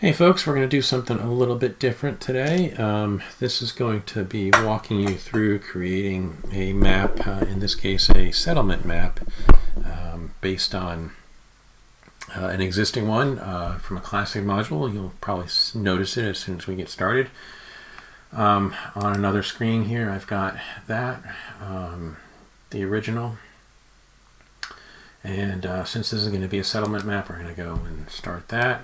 Hey folks, we're going to do something a little bit different today. This is going to be walking you through creating a map, in this case a settlement map, based on an existing one from a classic module. You'll probably notice it as soon as we get started. On another screen here I've got that, the original. And since this is going to be a settlement map, we're going to go and start that.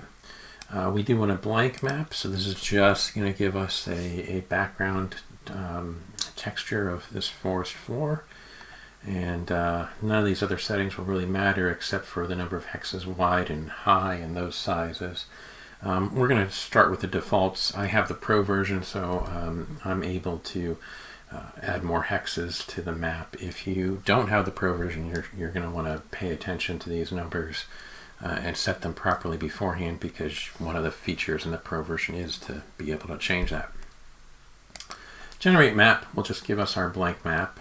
We do want a blank map, so this is just going to give us a background texture of this forest floor. And none of these other settings will really matter except for the number of hexes wide and high and those sizes. We're going to start with the defaults. I have the Pro version, so I'm able to add more hexes to the map. If you don't have the Pro version, you're going to want to pay attention to these numbers and set them properly beforehand, because one of the features in the Pro version is to be able to change that. Generate map will just give us our blank map,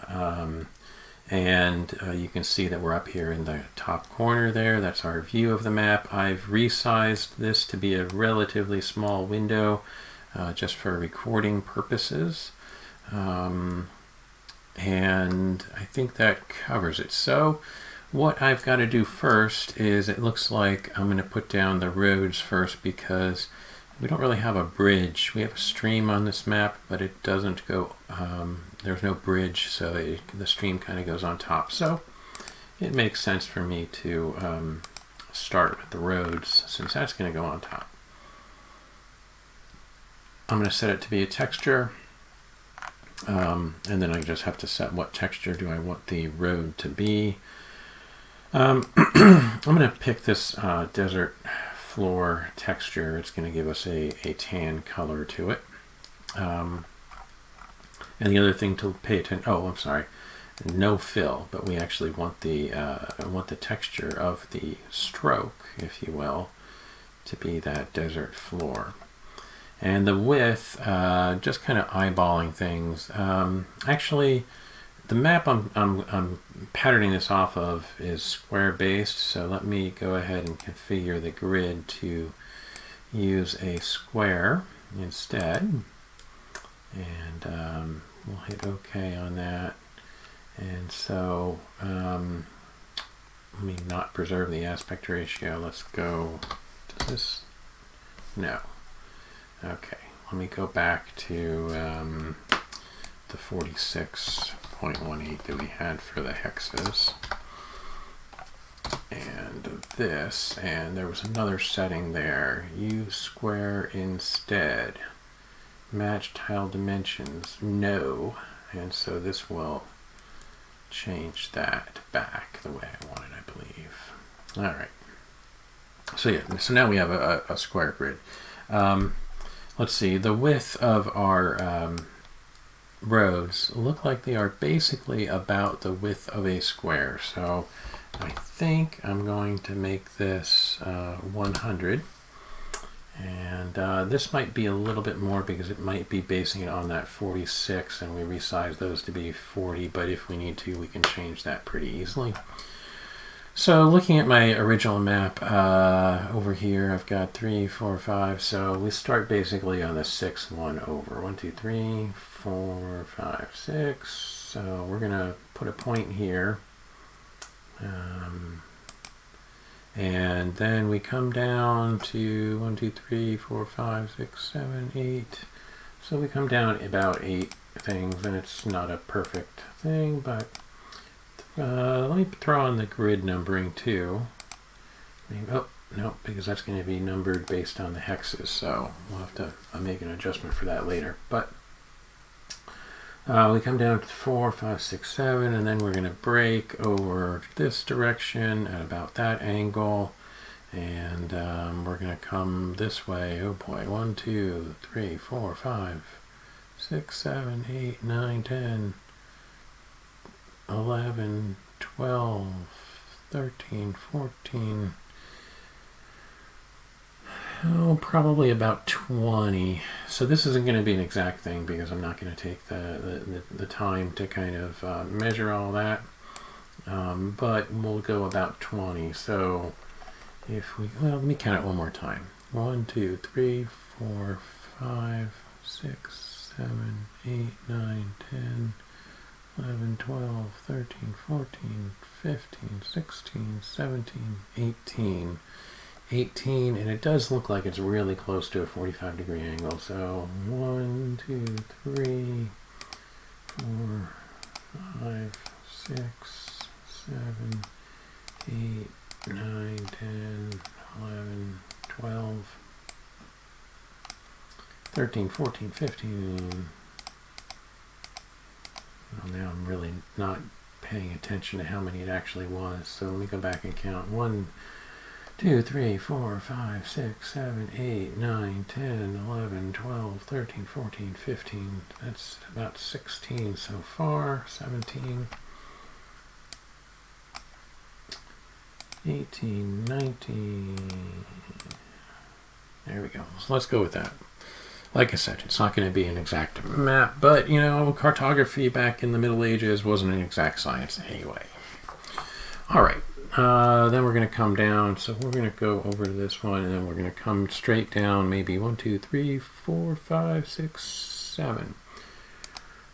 and you can see that we're up here in the top corner there. That's our view of the map. I've resized this to be a relatively small window just for recording purposes, and I think that covers it. So what I've got to do first is, it looks like I'm going to put down the roads first, because we don't really have a bridge. We have a stream on this map, but it doesn't go, there's no bridge, so the stream kind of goes on top. So it makes sense for me to start with the roads, since that's going to go on top. I'm going to set it to be a texture, and then I just have to set what texture do I want the road to be. I'm going to pick this desert floor texture. It's going to give us a tan color to it. And the other thing to pay attention, I'm sorry, no fill, but we actually want the texture of the stroke, if you will, to be that desert floor. And the width, just kind of eyeballing things. Actually, the map I'm patterning this off of is square based, so let me go ahead and configure the grid to use a square instead. And we'll hit OK on that. And so let me not preserve the aspect ratio. Let's go to this. No. Okay, let me go back to the 46.18 that we had for the hexes, and this, and there was another setting there. Use square instead. Match tile dimensions, no. And so this will change that back the way I want it, I believe. All right. So yeah, so now we have a square grid. Let's see, the width of our roads look like they are basically about the width of a square. So I think I'm going to make this 100. And this might be a little bit more, because it might be basing it on that 46, and we resize those to be 40, but if we need to, we can change that pretty easily. So looking at my original map, over here I've got 3, 4, 5, so we start basically on the 6, 1 over. 1, 2, 3, 4, 5, 6. So we're going to put a point here. And then we come down to 1, 2, 3, 4, 5, 6, 7, 8. So we come down about 8 things, and it's not a perfect thing, but let me throw on the grid numbering too. Oh, no, because that's going to be numbered based on the hexes, so we'll have to make an adjustment for that later. But we come down to 4, 5, 6, 7, and then we're going to break over this direction at about that angle, and we're going to come this way. Oh boy, 1, 2, 3, 4, 5, 6, 7, 8, 9, 10, 11, 12, 13, 14, probably about 20. So this isn't going to be an exact thing, because I'm not going to take the time to kind of measure all that, but we'll go about 20. So if we, well, let me count it one more time. 1, 2, 3, 4, 5, 6, 7, 8, 9, 10, 11, 12, 13, 14, 15, 16, 17, 18. 18, and it does look like it's really close to a 45-degree angle. So 1, 2, 3, 4, 5, 6, 7, 8, 9, 10, 11, 12, 13, 14, 15. Well, now I'm really not paying attention to how many it actually was. So let me go back and count. 1, 2, 3, 4, 5, 6, 7, 8, 9, 10, 11, 12, 13, 14, 15. That's about 16 so far. 17, 18, 19. There we go. So let's go with that. Like I said, it's not going to be an exact map, but, you know, cartography back in the Middle Ages wasn't an exact science anyway. All right. Then we're going to come down. So we're going to go over to this one, and then we're going to come straight down, maybe 1, 2, 3, 4, 5, 6, 7.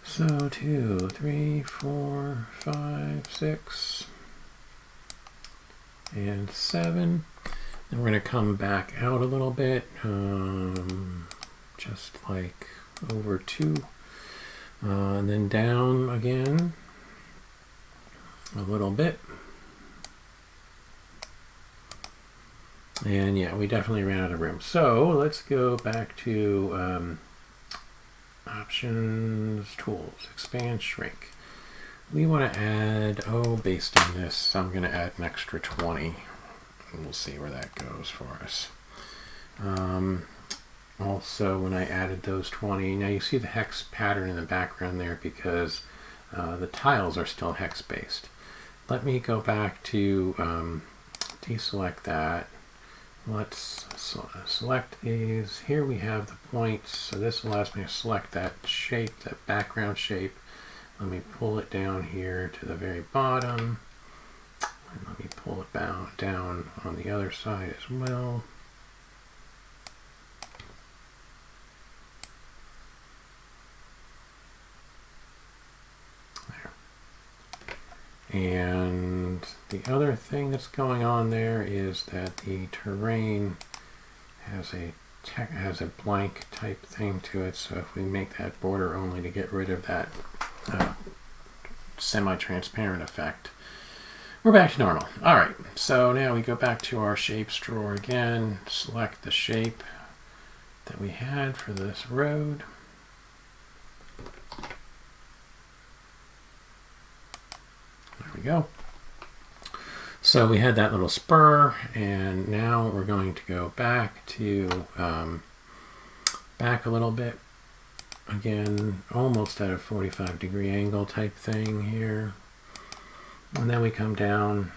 So 2, 3, 4, 5, 6, and 7. Then we're going to come back out a little bit, just like over 2, and then down again a little bit. And yeah, we definitely ran out of room. So let's go back to options, tools, expand, shrink. We want to add, based on this, I'm going to add an extra 20. And we'll see where that goes for us. Also, when I added those 20, now you see the hex pattern in the background there because the tiles are still hex based. Let me go back to deselect that. Let's select these. Here we have the points, so this allows me to select that shape, that background shape. Let me pull it down here to the very bottom, and let me pull it down on the other side as well. And the other thing that's going on there is that the terrain has a blank type thing to it. So if we make that border only to get rid of that semi-transparent effect, we're back to normal. All right, so now we go back to our shapes drawer again, select the shape that we had for this road. There we go. So we had that little spur, and now we're going to go back to back a little bit. Again, almost at a 45-degree angle type thing here. And then we come down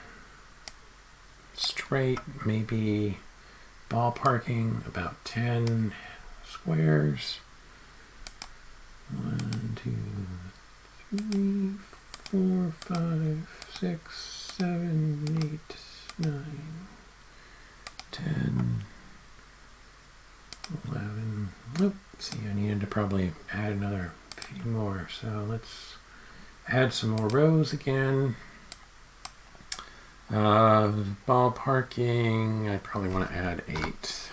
straight, maybe ballparking about 10 squares. 1, 2, 3, 4, 5, 6, 7, 8, 9, 10, 11. Oop, see, I needed to probably add another few more. So let's add some more rows again. Ballparking, I probably want to add 8.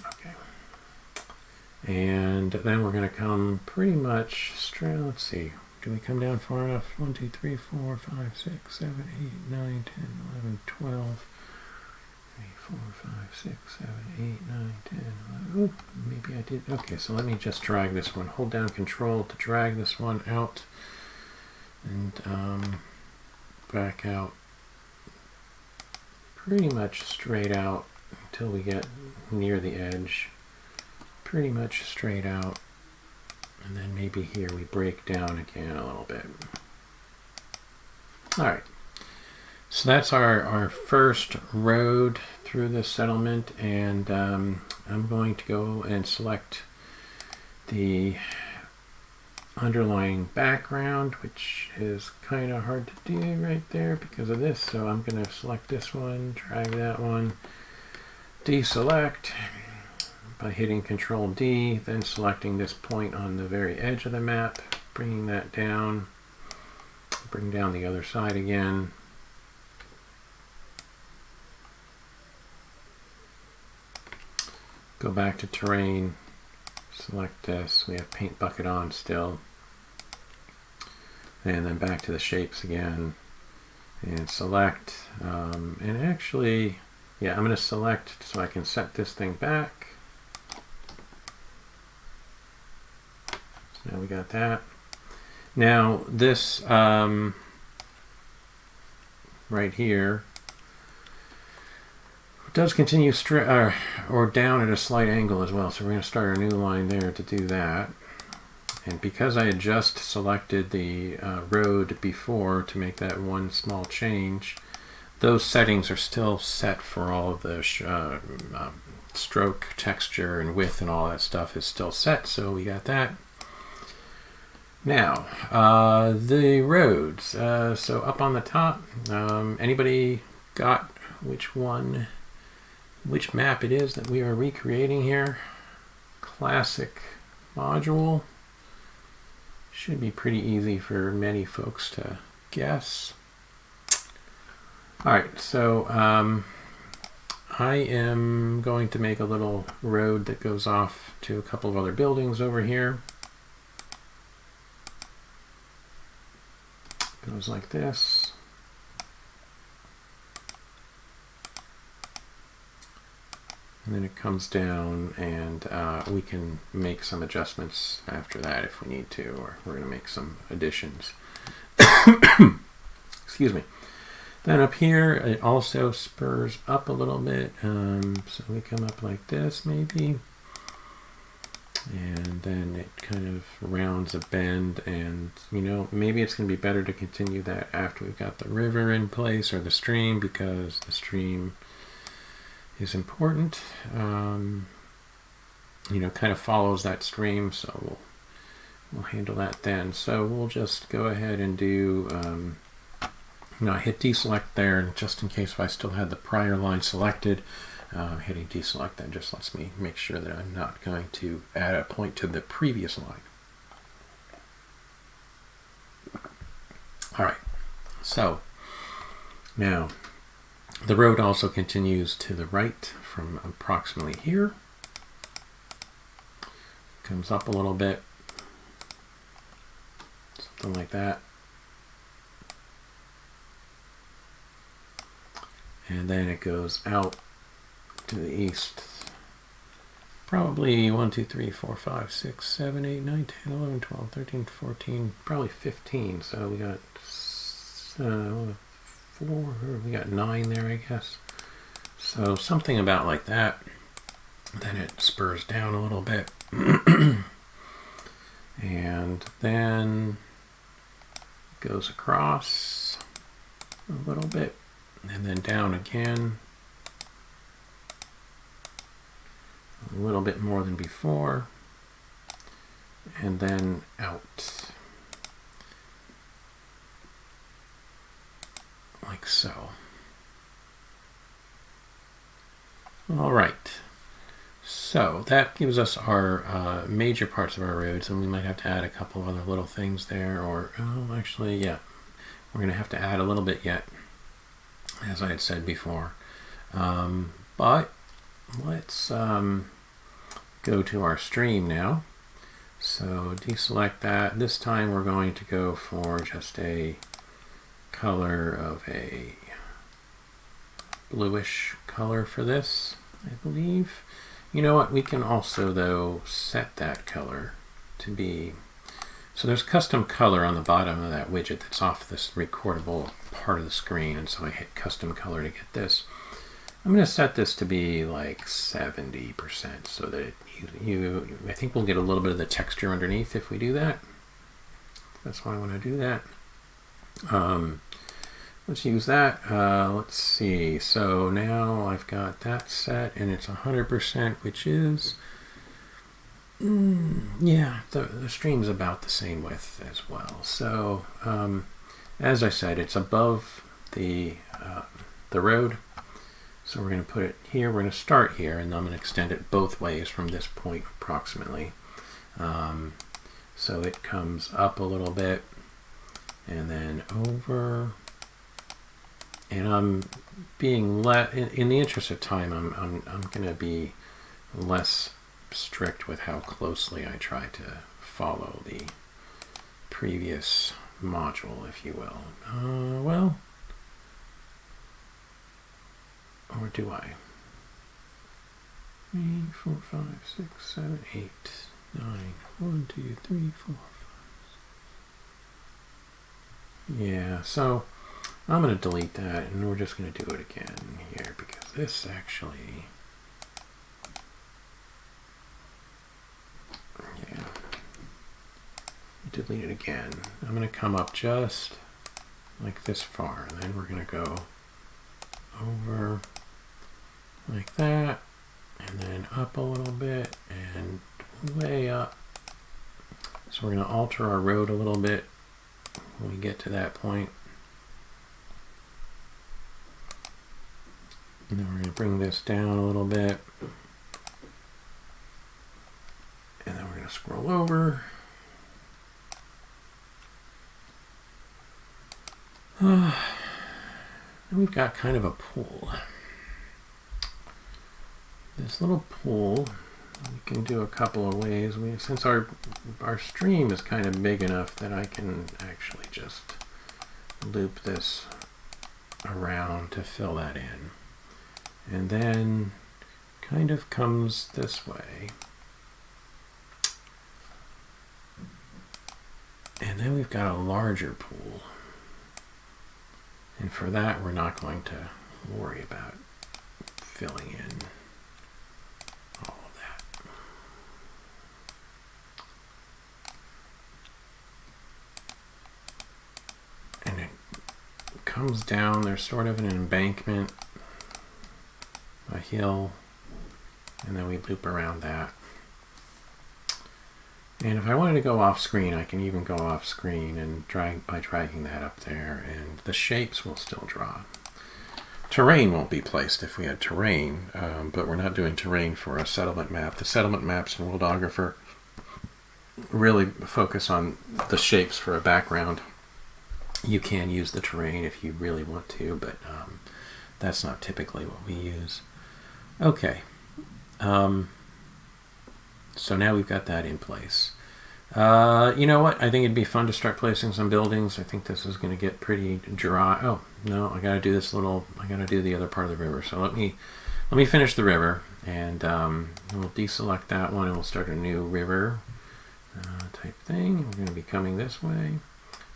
Okay. And then we're going to come pretty much straight. Let's see. Do we come down far enough? 1, 2, 3, 4, 5, 6, 7, 8, 9, 10, 11, 12, 3, 4, 5, 6, 7, 8, 9, 10, 11. Oop, maybe I did. Okay, so let me just drag this one. Hold down Control to drag this one out. And back out pretty much straight out until we get near the edge. Pretty much straight out. And then maybe here we break down again a little bit. All right. So that's our first road through this settlement, and I'm going to go and select the underlying background, which is kind of hard to do right there because of this. So I'm going to select this one, drag that one deselect by hitting Control D, then selecting this point on the very edge of the map, bringing that down, bring down the other side again. Go back to terrain, select this, we have paint bucket on still, and then back to the shapes again, and select, and actually, yeah, I'm going to select so I can set this thing back. So now we got that. Now this right here does continue or down at a slight angle as well. So we're going to start a new line there to do that. And because I had just selected the road before to make that one small change, those settings are still set for all of the stroke, texture, and width and all that stuff is still set. So we got that. Now, the roads. So up on the top, anybody got which map it is that we are recreating here? Classic module. Should be pretty easy for many folks to guess. All right, so I am going to make a little road that goes off to a couple of other buildings over here. Goes like this. And then it comes down, and we can make some adjustments after that if we need to, or we're going to make some additions. Excuse me. Then up here, it also spurs up a little bit. So we come up like this, maybe. And then it kind of rounds a bend, and you know, maybe it's going to be better to continue that after we've got the river in place, or the stream, because the stream is important. You know, kind of follows that stream, so we'll handle that then. So we'll just go ahead and do, you know, I hit deselect there, and just in case if I still had the prior line selected, hitting deselect then just lets me make sure that I'm not going to add a point to the previous line. All right, so now the road also continues to the right from approximately here. Comes up a little bit, something like that. And then it goes out to the east. Probably 1, 2, 3, 4, 5, 6, 7, 8, 9, 10, 11, 12, 13, 14, probably 15. So we got 4, we got 9 there, I guess. So something about like that. Then it spurs down a little bit. And then goes across a little bit, and then down again. A little bit more than before, and then out. Like so. All right. So that gives us our major parts of our roads, and we might have to add a couple of other little things there, or, oh, actually, yeah, we're going to have to add a little bit yet, as I had said before. But let's go to our stream now. So deselect that. This time we're going to go for just a color of a bluish color for this, I believe. You know what, we can also though set that color to be, so there's custom color on the bottom of that widget that's off this recordable part of the screen, and so I hit custom color to get this. I'm going to set this to be like 70% so that I think we'll get a little bit of the texture underneath if we do that. That's why I want to do that. Let's use that. Let's see. So now I've got that set, and it's 100%, which is, yeah, the stream's about the same width as well. So as I said, it's above the road. So we're going to put it here. We're going to start here, and I'm going to extend it both ways from this point approximately. So it comes up a little bit and then over. And I'm being in the interest of time, I'm going to be less strict with how closely I try to follow the previous module, if you will. Well, or do I? 3, 4, 5, 6, 7, 8, 9. 1, 2, 3, 4, 5. Yeah, so I'm going to delete that, and we're just going to do it again here, because this actually, yeah, delete it again. I'm going to come up just like this far, and then we're going to go over like that, and then up a little bit, and way up. So we're going to alter our road a little bit when we get to that point. And then we're going to bring this down a little bit. And then we're going to scroll over. And we've got kind of a pool. This little pool, we can do a couple of ways. Since our stream is kind of big enough that I can actually just loop this around to fill that in. And then kind of comes this way. And then we've got a larger pool. And for that, we're not going to worry about filling in all of that. And it comes down, there's sort of an embankment, a hill, and then we loop around that. And if I wanted to go off screen, I can even go off screen and by dragging that up there, and the shapes will still draw. Terrain won't be placed if we had terrain, but we're not doing terrain for a settlement map. The settlement maps in Worldographer really focus on the shapes for a background. You can use the terrain if you really want to, but that's not typically what we use. Okay, so now we've got that in place. You know what? I think it'd be fun to start placing some buildings. I think this is going to get pretty dry. Oh, no, I got to do this little, I got to do the other part of the river. So let me finish the river, and we'll deselect that one, and we'll start a new river type thing. We're going to be coming this way,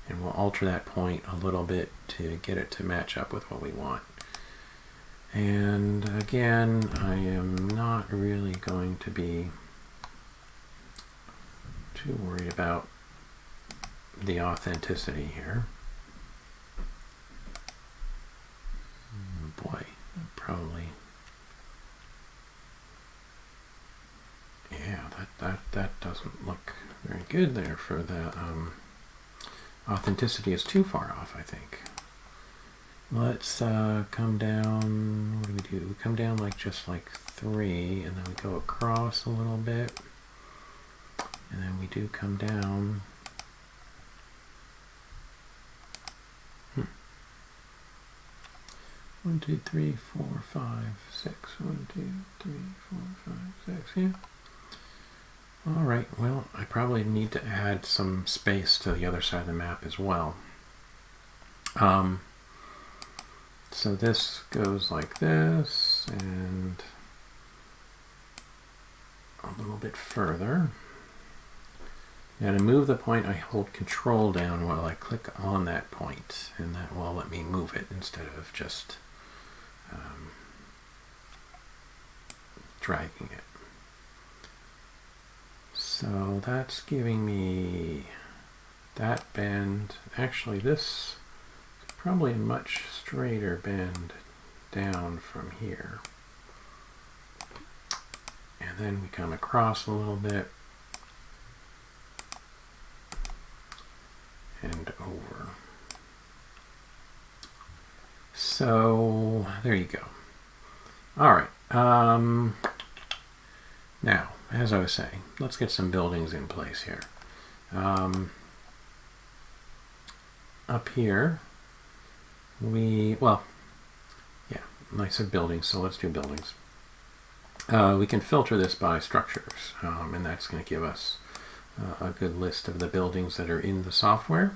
and we'll alter that point a little bit to get it to match up with what we want. And again, I am not really going to be too worried about the authenticity here. Oh boy, probably. Yeah, that doesn't look very good there for the authenticity is too far off, I think. Let's come down. What do? We come down just like 3, and then we go across a little bit, and then we do come down. 1, 2, 3, 4, 5, 6. 1, 2, 3, 4, 5, 6. Yeah. All right. Well, I probably need to add some space to the other side of the map as well. So this goes like this, and a little bit further. Now to move the point, I hold Control down while I click on that point, and that will let me move it instead of just dragging it. So that's giving me that bend. Actually, this is probably a much straighter bend down from here. And then we come across a little bit and over. So there you go. All right. Now, as I was saying, let's get some buildings in place here. Up here, well, yeah, I said buildings, so let's do buildings. We can filter this by structures, and that's going to give us a good list of the buildings that are in the software.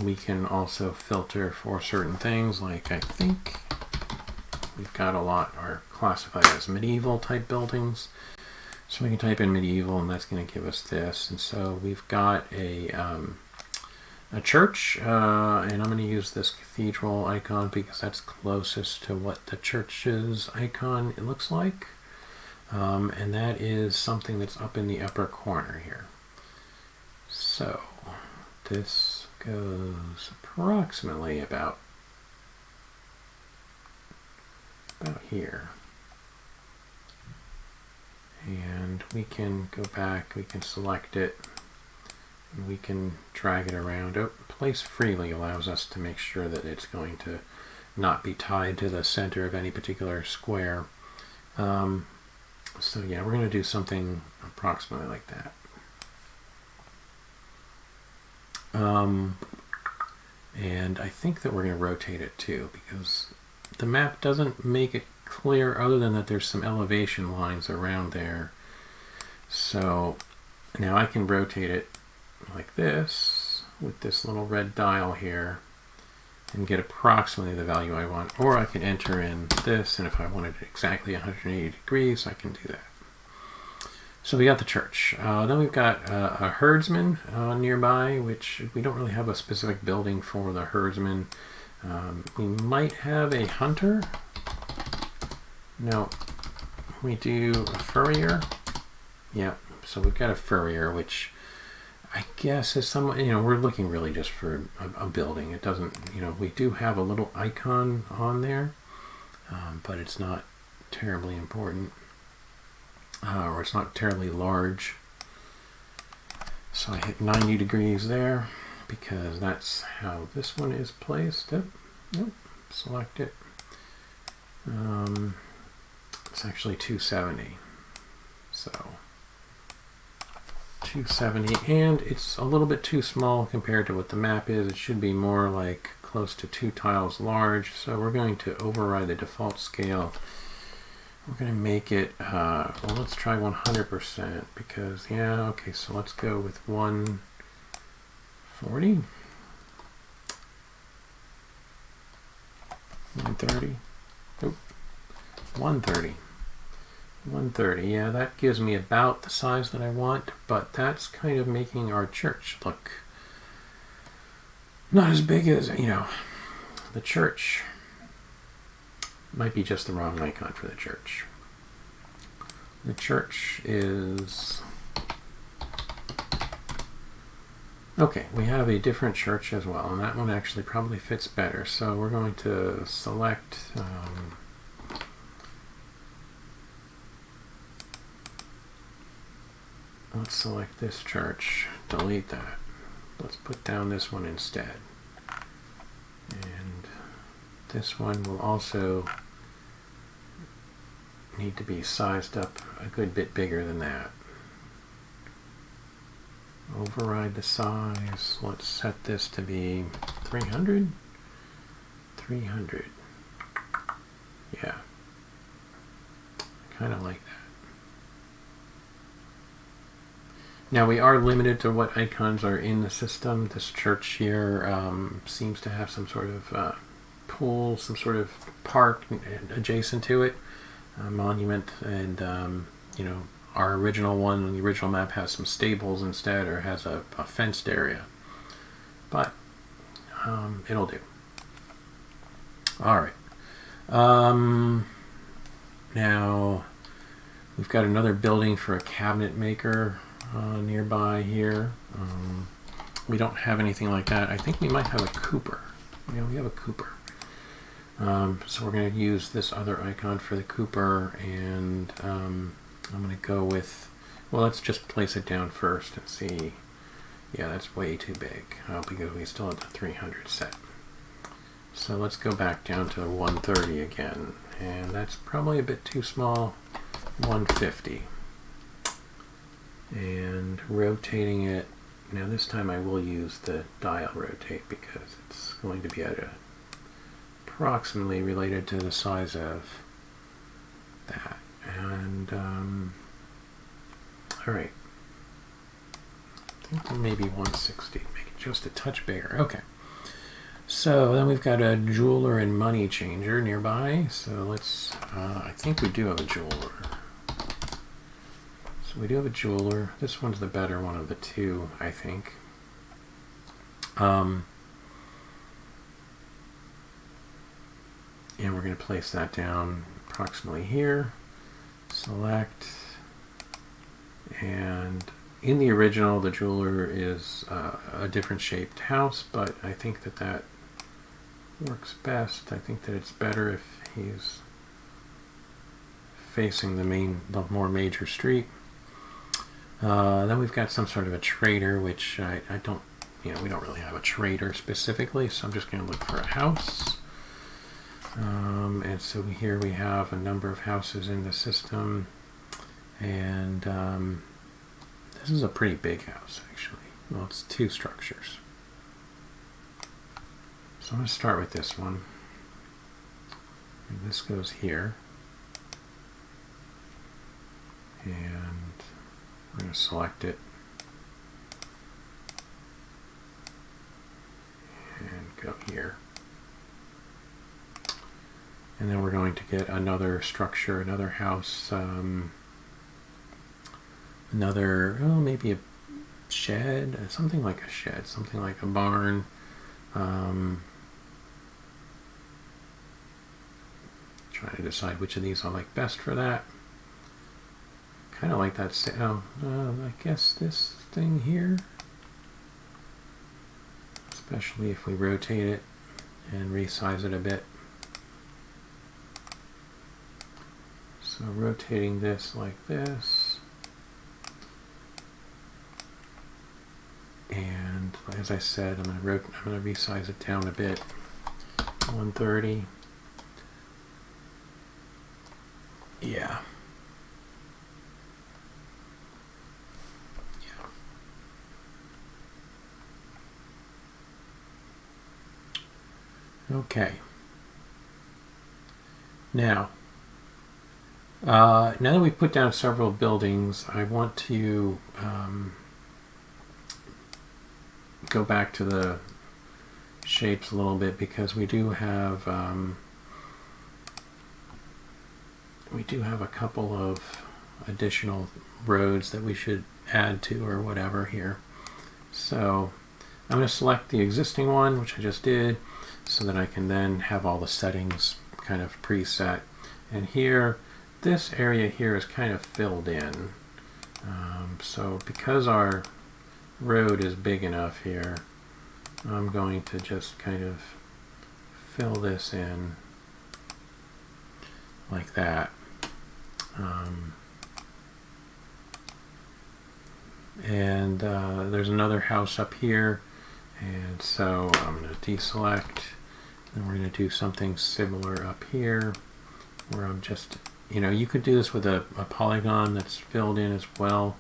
We can also filter for certain things, like I think we've got a lot are classified as medieval type buildings. So we can type in medieval, and that's going to give us this. And so we've got a church, and I'm going to use this cathedral icon because that's closest to what the church's icon it looks like. And that is something that's up in the upper corner here. So this goes approximately about here. And we can go back, we can select it, and we can drag it around. Place freely allows us to make sure that it's going to not be tied to the center of any particular square. So yeah, we're going to do something approximately like that. And I think that we're going to rotate it too, because the map doesn't make it clear other than that there's some elevation lines around there. So now I can rotate it like this with this little red dial here and get approximately the value I want, or I can enter in this, and if I wanted it exactly 180 degrees, I can do that. So we got the church. Then we've got a herdsman nearby, which we don't really have a specific building for the herdsman. We might have a hunter. No, we do a furrier. Yeah, so we've got a furrier, which I guess is some, we're looking really just for a building. It doesn't, we do have a little icon on there, but it's not terribly important, or it's not terribly large. So I hit 90 degrees there because that's how this one is placed. Nope, select it. It's actually 270. So 270, and it's a little bit too small compared to what the map is. It should be more like close to 2 tiles large. So we're going to override the default scale. We're going to make it, well, let's try 100% because, yeah, okay, so let's go with 140. 130. Nope. 130. 130. Yeah, that gives me about the size that I want, but that's kind of making our church look not as big as, the church might be just the wrong icon for the church. The church is... Okay, we have a different church as well, and that one actually probably fits better. So we're going to select... let's select this church, delete that. Let's put down this one instead. And this one will also need to be sized up a good bit bigger than that. Override the size. Let's set this to be 300. 300. Yeah. I kind of like that. Now we are limited to what icons are in the system. This church here seems to have some sort of pool, some sort of park adjacent to it, monument, and our original one, the original map, has some stables instead, or has a fenced area. But it'll do. All right. Now we've got another building for a cabinet maker nearby here. We don't have anything like that. I think we might have a cooper. Yeah, we have a cooper. So we're going to use this other icon for the cooper, and I'm going to go with, well, let's just place it down first and see. Yeah, that's way too big because we still have the 300 set. So let's go back down to 130 again, and that's probably a bit too small, 150. And rotating it, now this time I will use the dial rotate because it's going to be at approximately related to the size of that. And all right, I think maybe 160, make it just a touch bigger. Okay. So then we've got a jeweler and money changer nearby. So let's, I think we do have a jeweler. So we do have a jeweler. This one's the better one of the two, I think. And we're going to place that down approximately here. Select. And in the original, the jeweler is a different shaped house, but I think that that works best. I think that it's better if he's facing the more major street. Then we've got some sort of a trader, which I don't, we don't really have a trader specifically, so I'm just going to look for a house. And so here we have a number of houses in the system, and this is a pretty big house, actually. Well, it's two structures. So I'm going to start with this one. And this goes here. And we're going to select it. And go here. And then we're going to get another structure, another house, another, oh, maybe a shed, something like a shed, something like a barn. Trying to decide which of these I like best for that. Kind of like that, I guess this thing here. Especially if we rotate it and resize it a bit. So rotating this like this. And as I said, I'm going to resize it down a bit. 130. Yeah. Okay. Now that we've put down several buildings, I want to go back to the shapes a little bit, because we do have a couple of additional roads that we should add to or whatever here. So I'm going to select the existing one, which I just did, so that I can then have all the settings kind of preset. And here, this area here is kind of filled in. So because our road is big enough here, I'm going to just kind of fill this in like that. And there's another house up here, and so I'm going to deselect, and we're going to do something similar up here, where I'm just, you could do this with a polygon that's filled in as well,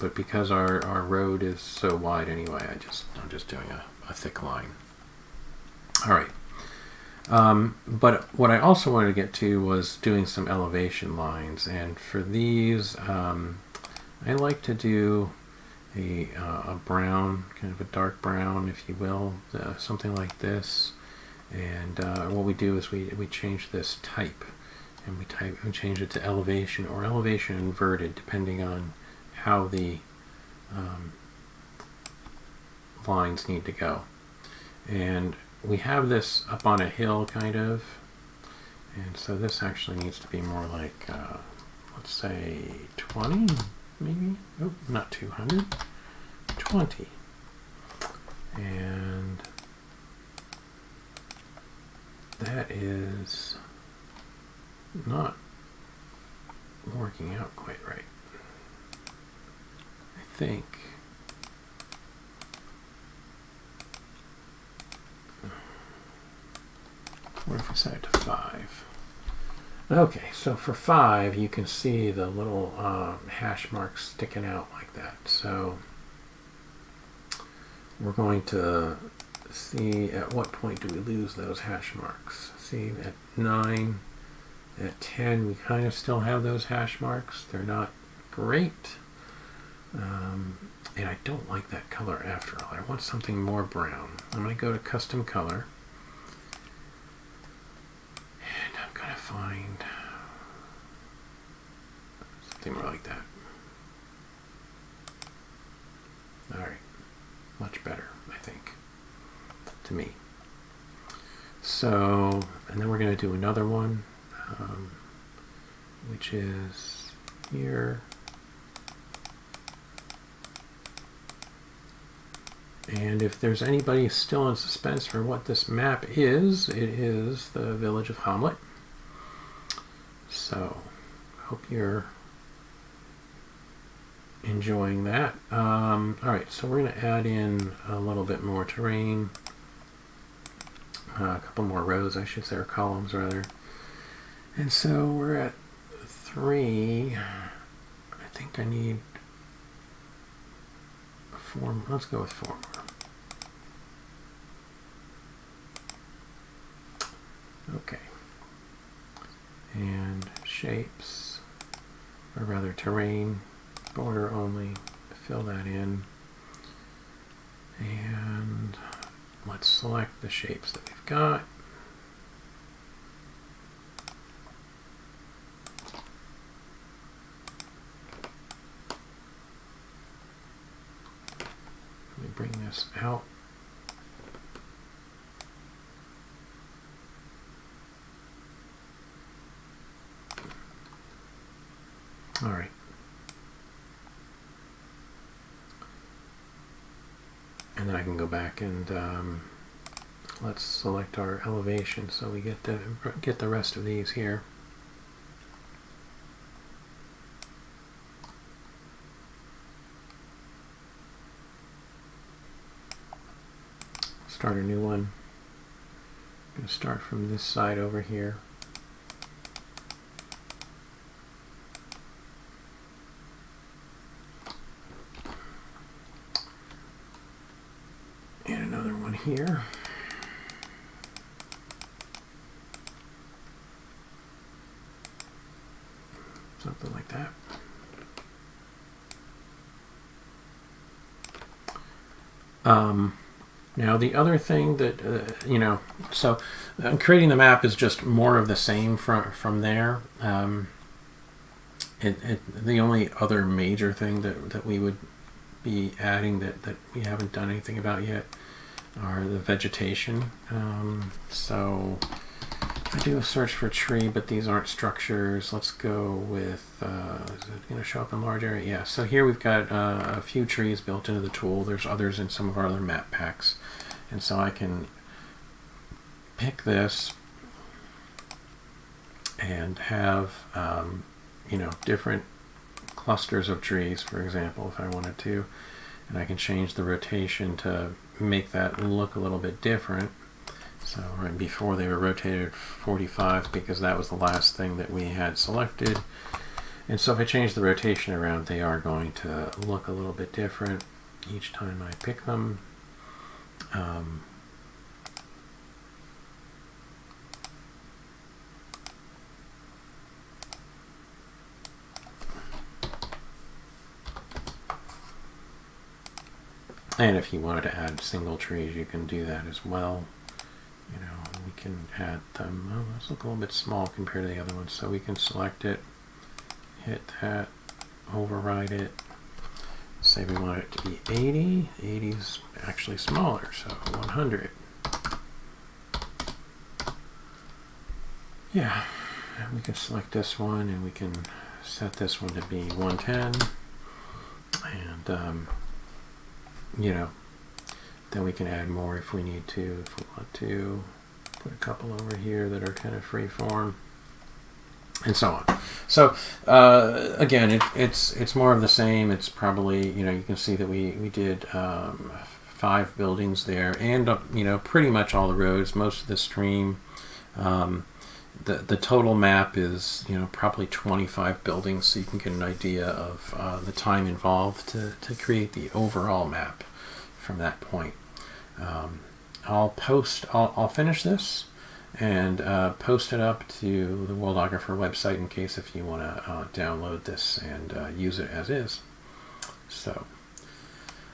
but because our road is so wide anyway, I'm just doing a thick line. All right. But what I also wanted to get to was doing some elevation lines, and for these I like to do a brown, kind of a dark brown, if you will, something like this. And what we do is we change this type, and we change it to elevation or elevation inverted, depending on how the lines need to go. And we have this up on a hill, kind of, and so this actually needs to be more like, let's say 20, maybe? Oh, not 200, 20. And that is not working out quite right, I think. What if we set it to 5? Okay, so for 5, you can see the little hash marks sticking out like that. So we're going to see at what point do we lose those hash marks. See, at 9, at 10, we kind of still have those hash marks. They're not great. And I don't like that color after all. I want something more brown. I'm going to go to custom color. And I'm going to find something more like that. All right. Much better, I think, to me. So, and then we're going to do another one, which is here. And if there's anybody still in suspense for what this map is, it is the village of Homagelet. So, hope you're enjoying that. All right, so we're going to add in a little bit more terrain, a couple more rows, I should say, or columns rather. And so we're at 3. I think I need 4. Let's go with 4 more. Okay. And shapes, or rather terrain, border only, fill that in. And let's select the shapes that we've got. Let me bring this out. All right. And then I can go back and let's select our elevation so we get the rest of these here. Start a new one. I'm going to start from this side over here. And another one here. Something like that. Now the other thing that, so creating the map is just more of the same from there. The only other major thing that we would be adding that we haven't done anything about yet are the vegetation. So I do a search for tree, but these aren't structures. Let's go with, is it going to show up in large area? Yeah, so here we've got a few trees built into the tool. There's others in some of our other map packs. And so I can pick this and have, different clusters of trees, for example, if I wanted to. And I can change the rotation to make that look a little bit different. So right before they were rotated 45 because that was the last thing that we had selected. And so if I change the rotation around, they are going to look a little bit different each time I pick them. And if you wanted to add single trees, you can do that as well. We can add them. Oh, let's look a little bit small compared to the other ones. So we can select it, hit that, override it. Say we want it to be 80. 80 is actually smaller, so 100. Yeah, and we can select this one, and we can set this one to be 110. And then we can add more if we need to. If we want to put a couple over here that are kind of free form, and so on. So again, it's more of the same. It's probably, you can see that we did 5 buildings there, and pretty much all the roads, most of the stream. the total map is, probably 25 buildings, so you can get an idea of the time involved to create the overall map from that point. I'll finish this and post it up to the Worldographer website in case if you want to download this and use it as is. So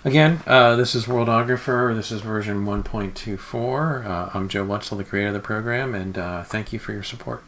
again, this is Worldographer. This is version 1.24. I'm Joe Wetzel, the creator of the program, and thank you for your support.